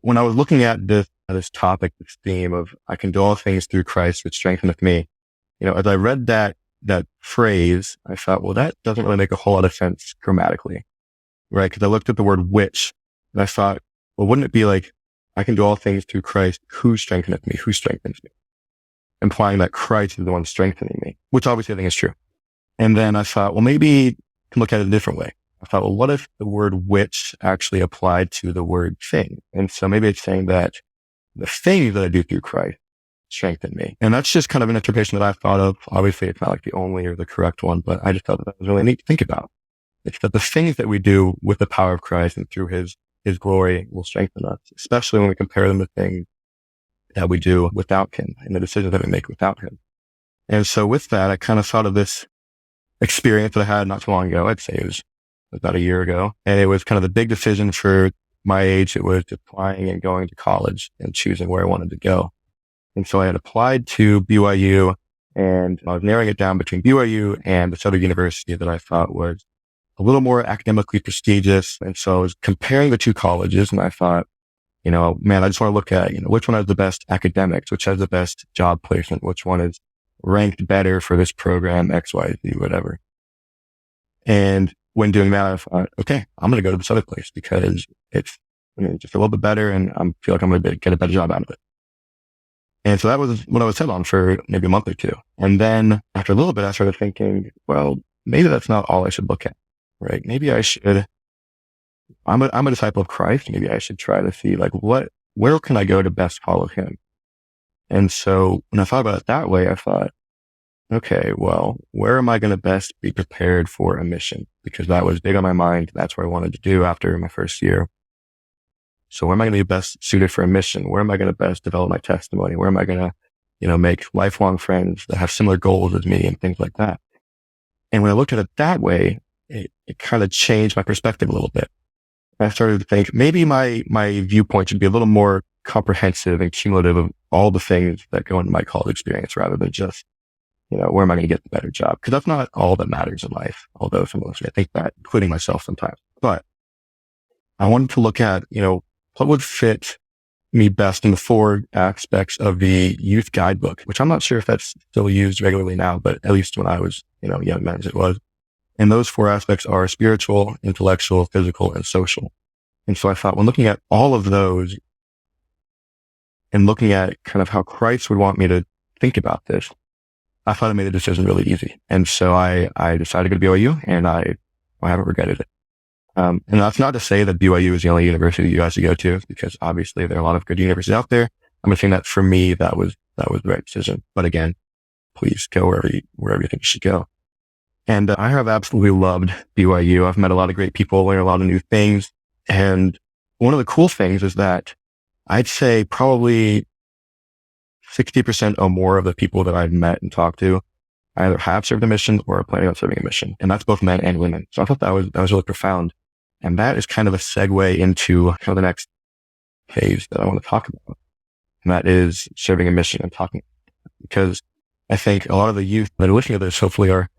when I was looking at this topic, this theme of I can do all things through Christ, which strengtheneth me, as I read that phrase, I thought, well, that doesn't really make a whole lot of sense grammatically, right? Because I looked at the word which, and I thought, well, wouldn't it be like, I can do all things through Christ who strengtheneth me, who strengthens me, implying that Christ is the one strengthening me, which obviously I think is true. And then I thought, well, maybe you can look at it a different way. I thought, well, what if the word which actually applied to the word thing? And so maybe it's saying that the things that I do through Christ strengthen me. And that's just kind of an interpretation that I've thought of. Obviously, it's not like the only or the correct one, but I just thought that was really neat to think about. It's that the things that we do with the power of Christ and through his glory will strengthen us, especially when we compare them to things that we do without him and the decisions that we make without him. And so with that, I kind of thought of this experience that I had not too long ago. I'd say it was about a year ago. And it was kind of the big decision for my age. It was applying and going to college and choosing where I wanted to go. And so I had applied to BYU, and I was narrowing it down between BYU and this other university that I thought was a little more academically prestigious. And so I was comparing the two colleges, and I thought, man, I just want to look at, which one has the best academics, which has the best job placement, which one is ranked better for this program, X, Y, Z, whatever. And when doing that, I thought, okay, I'm going to go to this other place because it's just a little bit better, and I feel like I'm going to get a better job out of it. And so that was what I was set on for maybe a month or two. And then after a little bit, I started thinking, well, maybe that's not all I should look at, right? Maybe I should, I'm a disciple of Christ. Maybe I should try to see where can I go to best follow him? And so when I thought about it that way, I thought, okay, well, where am I going to best be prepared for a mission? Because that was big on my mind. That's what I wanted to do after my first year. So where am I going to be best suited for a mission? Where am I going to best develop my testimony? Where am I going to, make lifelong friends that have similar goals as me and things like that? And when I looked at it that way, it kind of changed my perspective a little bit. I started to think maybe my viewpoint should be a little more comprehensive and cumulative of all the things that go into my college experience rather than just, where am I going to get the better job? Because that's not all that matters in life. Although some of us, I think that, including myself sometimes. But I wanted to look at, what would fit me best in the 4 aspects of the youth guidebook, which I'm not sure if that's still used regularly now, but at least when I was, young men, it was. And those 4 aspects are spiritual, intellectual, physical, and social. And so I thought when looking at all of those and looking at kind of how Christ would want me to think about this, I thought I made the decision really easy. And so I decided to go to BYU, and I haven't regretted it. And that's not to say that BYU is the only university you guys should go to, because obviously there are a lot of good universities out there. I'm just saying that for me, that was the right decision. But again, please go wherever you think you should go. And I have absolutely loved BYU. I've met a lot of great people, learned a lot of new things. And one of the cool things is that I'd say probably 60% or more of the people that I've met and talked to either have served a mission or are planning on serving a mission. And that's both men and women. So I thought that was really profound. And that is kind of a segue into kind of the next phase that I want to talk about. And that is serving a mission and talking. Because I think a lot of the youth that are listening to this hopefully are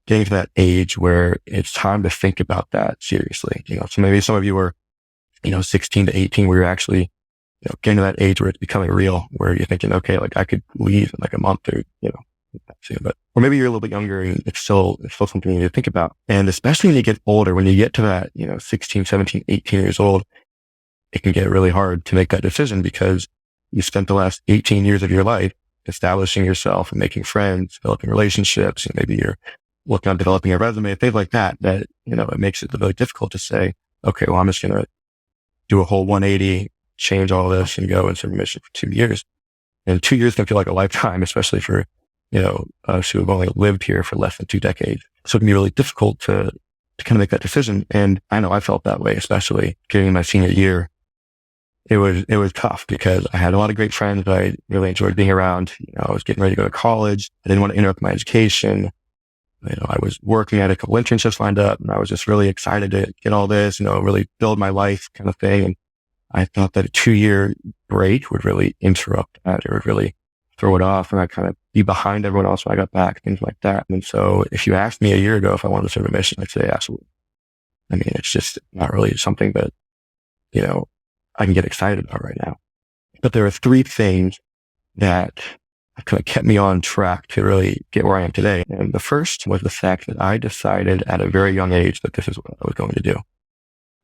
getting to that age where it's time to think about that seriously. So maybe some of you are, 16 to 18, where you're actually, getting to that age where it's becoming real, where you're thinking, okay, I could leave in a month or, or maybe you're a little bit younger and it's still something you need to think about. And especially when you get older, when you get to that, 16, 17, 18 years old, it can get really hard to make that decision because you spent the last 18 years of your life establishing yourself and making friends, developing relationships, and maybe you're working on developing a resume, things like that, it makes it really difficult to say, okay, well, I'm just going to do a whole 180, change all this and go and serve a mission for 2 years. And 2 years can feel like a lifetime, especially for, us who have only lived here for less than 2 decades. So it can be really difficult to kind of make that decision. And I know I felt that way, especially getting my senior year. It was tough because I had a lot of great friends that I really enjoyed being around. I was getting ready to go to college. I didn't want to interrupt my education. I was working at a couple internships lined up, and I was just really excited to get all this, really build my life kind of thing. And I thought that a 2-year break would really interrupt that. It would really throw it off, and I'd kind of be behind everyone else when I got back, things like that. And so if you asked me a year ago if I wanted to serve a mission, I'd say absolutely. It's just not really something that, I can get excited about right now. But there are three things that kind of kept me on track to really get where I am today. And the first was the fact that I decided at a very young age that this is what I was going to do.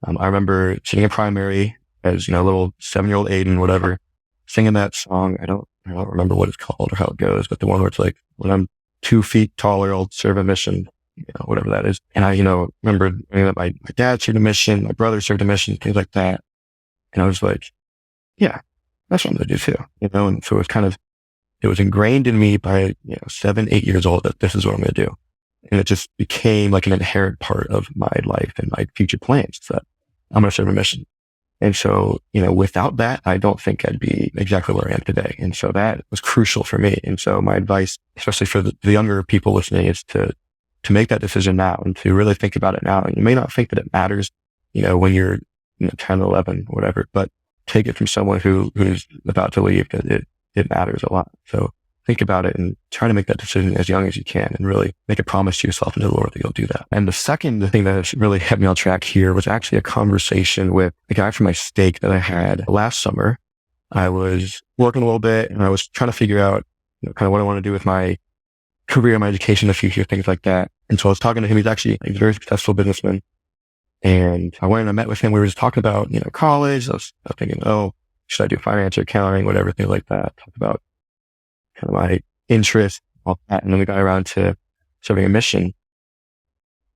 I remember sitting in primary as, a little 7-year-old Aiden, whatever, singing that song. I don't remember what it's called or how it goes, but the one where it's like, when I'm 2 feet taller, I'll serve a mission, whatever that is. And I, remember that my dad served a mission, my brother served a mission, things like that. And I was like, yeah, that's what I'm going to do too, and so it was ingrained in me by, 7, 8 years old that this is what I'm going to do. And it just became like an inherent part of my life and my future plans that I'm going to serve a mission. And so, without that, I don't think I'd be exactly where I am today. And so that was crucial for me. And so my advice, especially for the younger people listening, is to make that decision now and to really think about it now. And you may not think that it matters, when you're 10, 11, whatever, but take it from someone who's about to leave, that it matters a lot. So think about it and try to make that decision as young as you can and really make a promise to yourself and to the Lord that you'll do that. And the second thing that really kept me on track here was actually a conversation with a guy from my stake that I had last summer. I was working a little bit and I was trying to figure out, kind of what I want to do with my career, my education, the future, things like that. And so I was talking to him. He's a very successful businessman. And I went and I met with him. We were just talking about, college. I was thinking, should I do finance or accounting, whatever, things like that. Talk about kind of my interest, all that. And then we got around to serving a mission.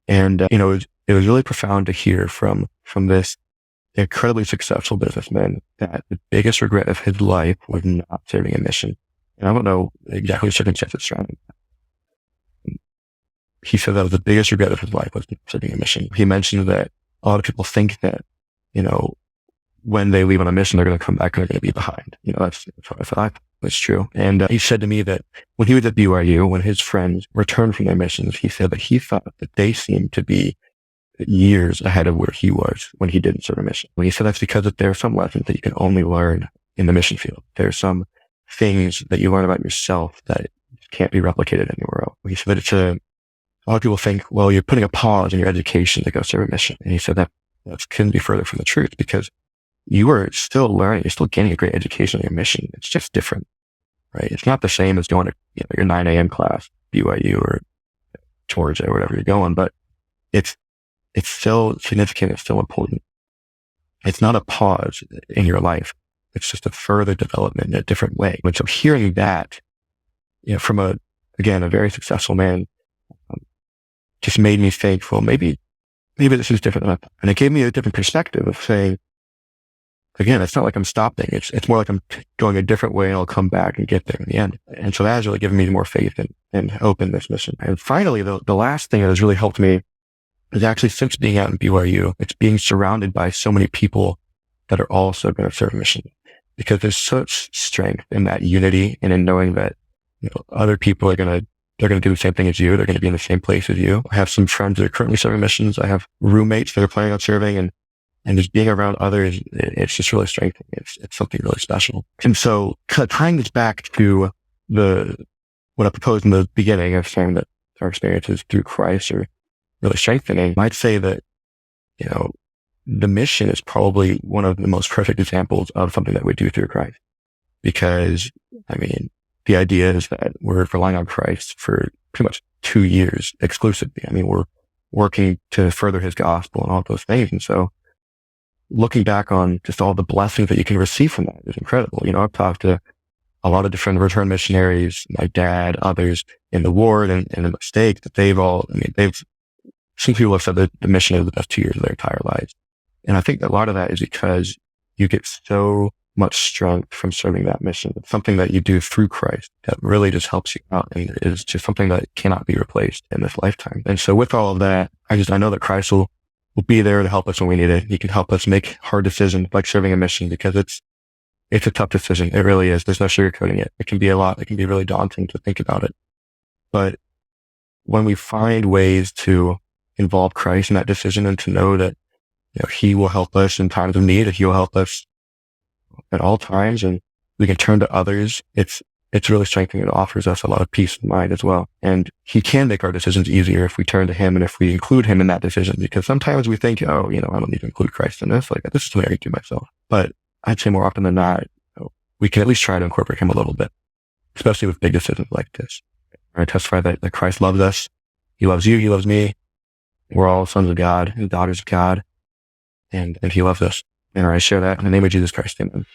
And, it was really profound to hear from this incredibly successful businessman that the biggest regret of his life was not serving a mission. And I don't know exactly the circumstances surrounding that. He said that was the biggest regret of his life was not serving a mission. He mentioned that a lot of people think that, when they leave on a mission, they're going to come back and they're going to be behind. That's what I thought was true. And he said to me that when he was at BYU, when his friends returned from their missions, he said that he thought that they seemed to be years ahead of where he was when he didn't serve a mission. And he said that's because there are some lessons that you can only learn in the mission field. There are some things that you learn about yourself that can't be replicated anywhere else. He said that a lot of people think, well, you're putting a pause in your education to go serve a mission. And he said that couldn't be further from the truth, because you are still learning, you're still getting a great education on your mission. It's just different, right? It's not the same as going to your 9 a.m. class, BYU or Georgia or wherever you're going, but it's still significant. It's still important. It's not a pause in your life. It's just a further development in a different way. And so hearing that, from a very successful man, just made me think, well, maybe this is different than I thought. And it gave me a different perspective of saying, again, it's not like I'm stopping. It's more like I'm going a different way and I'll come back and get there in the end. And so that has really given me more faith and hope in this mission. And finally, the last thing that has really helped me is actually, since being out in BYU, it's being surrounded by so many people that are also going to serve a mission, because there's such strength in that unity and in knowing that, other people are they're going to do the same thing as you. They're going to be in the same place as you. I have some friends that are currently serving missions. I have roommates that are planning on serving, and just being around others, it's just really strengthening. It's something really special. And so tying this back to what I proposed in the beginning of saying that our experiences through Christ are really strengthening, I'd say that, the mission is probably one of the most perfect examples of something that we do through Christ. Because, the idea is that we're relying on Christ for pretty much 2 years exclusively. We're working to further his gospel and all those things. And so looking back on just all the blessings that you can receive from that is incredible. I've talked to a lot of different return missionaries, my dad, others in the ward and in the stake, that some people have said that the mission is the best 2 years of their entire lives. And I think a lot of that is because you get so much strength from serving that mission. It's something that you do through Christ that really just helps you out, and is just something that cannot be replaced in this lifetime. And so with all of that, I know that Christ will be there to help us when we need it. He can help us make hard decisions like serving a mission, because it's a tough decision. It really is. There's no sugarcoating it. It can be a lot. It can be really daunting to think about it. But when we find ways to involve Christ in that decision and to know that, he will help us in times of need, that he will help us at all times, and we can turn to others, it's really strengthening. It offers us a lot of peace of mind as well. And he can make our decisions easier if we turn to him and if we include him in that decision, because sometimes we think, I don't need to include Christ in this. Like, this is something I can do myself. But I'd say more often than not, we can at least try to incorporate him a little bit, especially with big decisions like this. I testify that Christ loves us. He loves you. He loves me. We're all sons of God and daughters of God. And he loves us. And I share that in the name of Jesus Christ. Amen.